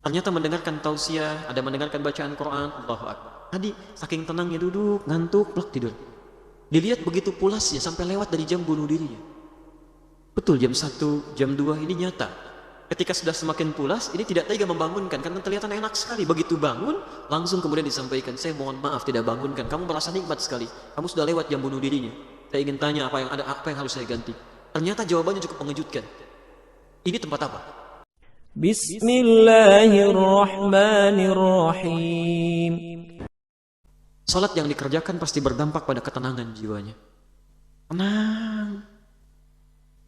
Ternyata mendengarkan tausiah, ada mendengarkan bacaan Quran, Allahu Akbar. Tadi saking tenangnya duduk, ngantuk, plak tidur. Dilihat begitu pulasnya sampai lewat dari jam bunuh dirinya. Betul jam 1, jam 2 ini nyata. Ketika sudah semakin pulas, ini tidak tega membangunkan karena kelihatan enak sekali. Begitu bangun, langsung kemudian disampaikan, saya mohon maaf tidak bangunkan. Kamu merasa nikmat sekali. Kamu sudah lewat jam bunuh dirinya. Saya ingin tanya apa yang harus saya ganti. Ternyata jawabannya cukup mengejutkan. Ini tempat apa? Bismillahirrahmanirrahim. Salat yang dikerjakan pasti berdampak pada ketenangan jiwanya. Tenang.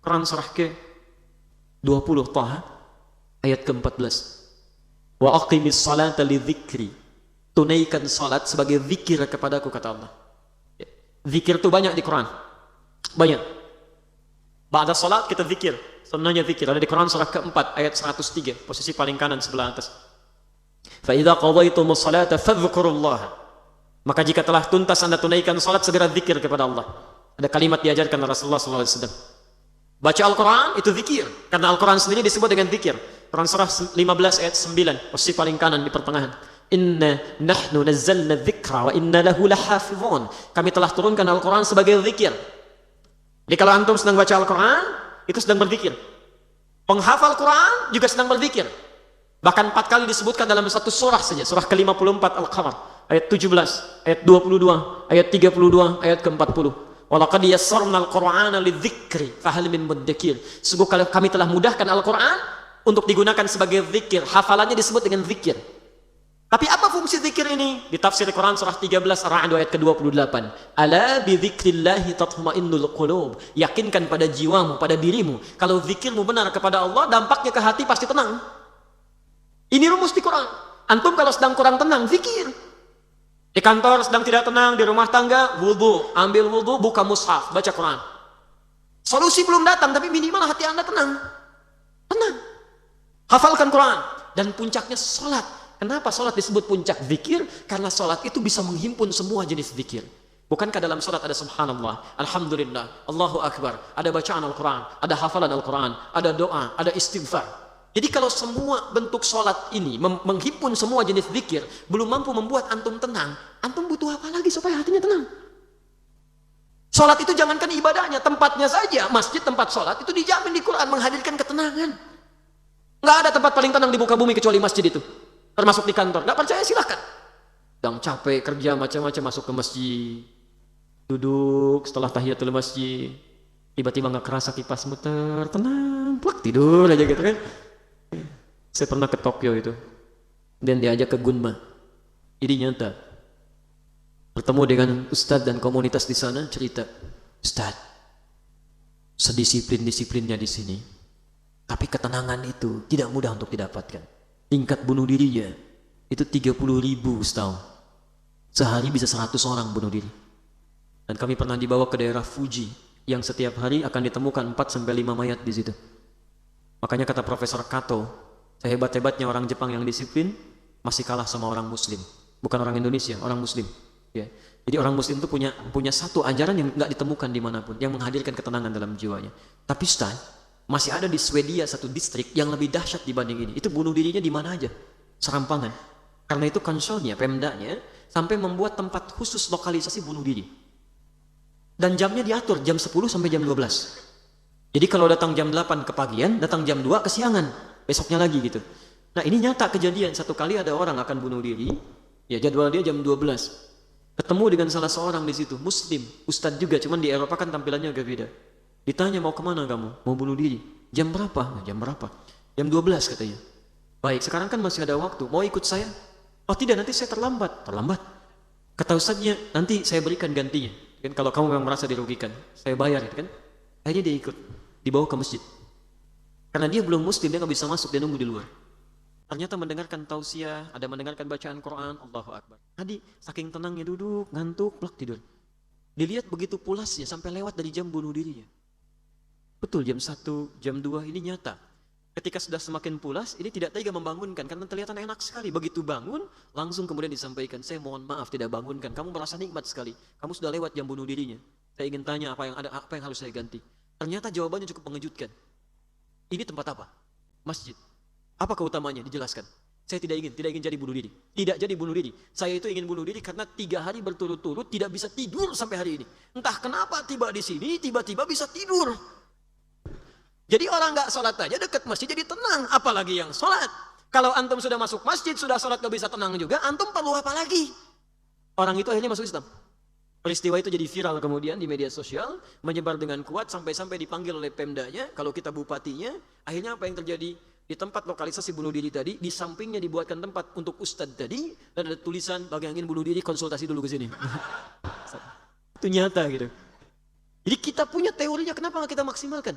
Quran surah ke-20 Taha ayat ke-14. Wa aqimis salata lidzikri. Tunaikan salat sebagai zikir kepadaku, kata Allah. Zikir itu banyak di Quran. Banyak. Ba'da salat kita zikir. Sunnahnya zikir. Ada di Quran surah ke-4 ayat 103. Posisi paling kanan sebelah atas. Fa idza qadaytumus salata fadhkurullaha. Maka jika telah tuntas anda tunaikan salat, segera zikir kepada Allah. Ada kalimat diajarkan Rasulullah SAW. Baca Al-Quran itu zikir. Karena Al-Quran sendiri disebut dengan zikir. Quran surah 15 ayat 9. Posisi paling kanan di pertengahan. Inna nahnu nazzalna dzikra wa inna lahu lahafizun. Kami telah turunkan Al-Quran sebagai zikir. Jadi kalau antum sedang baca Al-Quran, itu sedang berzikir. Penghafal Quran juga sedang berzikir. Bahkan 4 kali disebutkan dalam satu surah saja. Surah ke-54 Al-Qamar. Ayat 17, ayat 22, ayat 32, ayat ke-40. Walaqad yassarna al-Qur'ana lidzikri fahal min muddakir. Sungguh kami telah mudahkan Al-Quran untuk digunakan sebagai zikir. Hafalannya disebut dengan zikir. Tapi apa fungsi zikir ini? Di tafsir Quran surah 13 Ar-Ra'd ayat ke-28. Ala bi dzikrillahi tatma'innul qulub. Yakinkan pada jiwamu, pada dirimu, kalau zikirmu benar kepada Allah, dampaknya ke hati pasti tenang. Ini rumus di Quran. Antum kalau sedang kurang tenang, zikir. Di kantor sedang tidak tenang, di rumah tangga, wudu, ambil wudu, buka mushaf, baca Quran. Solusi belum datang, tapi minimal hati anda tenang. Tenang. Hafalkan Quran. Dan puncaknya salat. Kenapa salat disebut puncak zikir? Karena salat itu bisa menghimpun semua jenis zikir. Bukankah dalam salat ada subhanallah, alhamdulillah, Allahu Akbar, ada bacaan Al-Quran, ada hafalan Al-Quran, ada doa, ada istighfar. Jadi kalau semua bentuk sholat ini menghimpun semua jenis zikir, belum mampu membuat antum tenang, antum butuh apa lagi supaya hatinya tenang? Sholat itu jangankan ibadahnya, tempatnya saja, masjid tempat sholat itu dijamin di Quran menghadirkan ketenangan. Nggak ada tempat paling tenang di muka bumi kecuali masjid itu, termasuk di kantor. Nggak percaya silahkan. Sedang capek kerja macam-macam, masuk ke masjid, duduk setelah tahiyatul masjid, tiba-tiba nggak kerasa kipas muter, tenang, plak tidur aja gitu kan. Saya pernah ke Tokyo itu dan diajak ke Gunma. Ini nyata. Bertemu dengan ustadz dan komunitas di sana, cerita, Ustadz, sedisiplin-disiplinnya di sini, tapi ketenangan itu tidak mudah untuk didapatkan. Tingkat bunuh dirinya itu 30.000 setahun. Sehari bisa 100 orang bunuh diri. Dan kami pernah dibawa ke daerah Fuji yang setiap hari akan ditemukan 4-5 mayat di situ. Makanya kata Profesor Kato, sehebat-hebatnya orang Jepang yang disiplin masih kalah sama orang Muslim. Bukan orang Indonesia, orang Muslim. Ya. Jadi orang Muslim itu punya satu ajaran yang nggak ditemukan dimanapun, yang menghadirkan ketenangan dalam jiwanya. Tapi Ustaz, masih ada di Swedia satu distrik yang lebih dahsyat dibanding ini. Itu bunuh dirinya di mana aja, serampangan. Karena itu konsolnya, pemdanya, sampai membuat tempat khusus lokalisasi bunuh diri. Dan jamnya diatur, jam 10 sampai jam 12. Jadi kalau datang jam 8 kepagian, datang jam 2 kesiangan, besoknya lagi gitu. Nah ini nyata kejadian, satu kali ada orang akan bunuh diri, ya jadwal dia jam 12. Ketemu dengan salah seorang di situ, Muslim, Ustadz juga, cuman di Eropa kan tampilannya agak beda. Ditanya mau kemana kamu? Mau bunuh diri. Jam berapa? Nah, jam berapa? Jam 12 katanya. Baik, sekarang kan masih ada waktu, mau ikut saya? Oh tidak, nanti saya terlambat. Terlambat? Kata Ustadznya, nanti saya berikan gantinya. Kan kalau kamu memang merasa dirugikan, saya bayar kan? Akhirnya dia ikut. Dibawa ke masjid. Karena dia belum Muslim, dia nggak bisa masuk, dia nunggu di luar. Ternyata mendengarkan tausiah, ada mendengarkan bacaan Quran, Allahu Akbar. Tadi saking tenangnya duduk, ngantuk, plak tidur. Dilihat begitu pulasnya sampai lewat dari jam bunuh dirinya. Betul jam 1, jam 2 ini nyata. Ketika sudah semakin pulas, ini tidak tega membangunkan karena kelihatan enak sekali. Begitu bangun, langsung kemudian disampaikan, saya mohon maaf tidak bangunkan. Kamu merasa nikmat sekali. Kamu sudah lewat jam bunuh dirinya. Saya ingin tanya apa yang harus saya ganti. Ternyata jawabannya cukup mengejutkan. Ini tempat apa? Masjid. Apa keutamanya? Dijelaskan. Saya tidak ingin jadi bunuh diri. Tidak jadi bunuh diri. Saya itu ingin bunuh diri karena 3 hari berturut-turut tidak bisa tidur sampai hari ini. Entah kenapa tiba di sini, tiba-tiba bisa tidur. Jadi orang nggak sholat aja dekat masjid jadi tenang, apalagi yang sholat. Kalau antum sudah masuk masjid, sudah sholat gak bisa tenang juga, antum perlu apa lagi? Orang itu akhirnya masuk Islam. Peristiwa itu jadi viral kemudian di media sosial, menyebar dengan kuat sampai-sampai dipanggil oleh Pemdanya, kalau kita bupatinya. Akhirnya apa yang terjadi? Di tempat lokalisasi bunuh diri tadi, di sampingnya dibuatkan tempat untuk ustadz tadi, dan ada tulisan, bagi yang ingin bunuh diri konsultasi dulu ke sini. Itu nyata gitu. Jadi kita punya teorinya, kenapa nggak kita maksimalkan?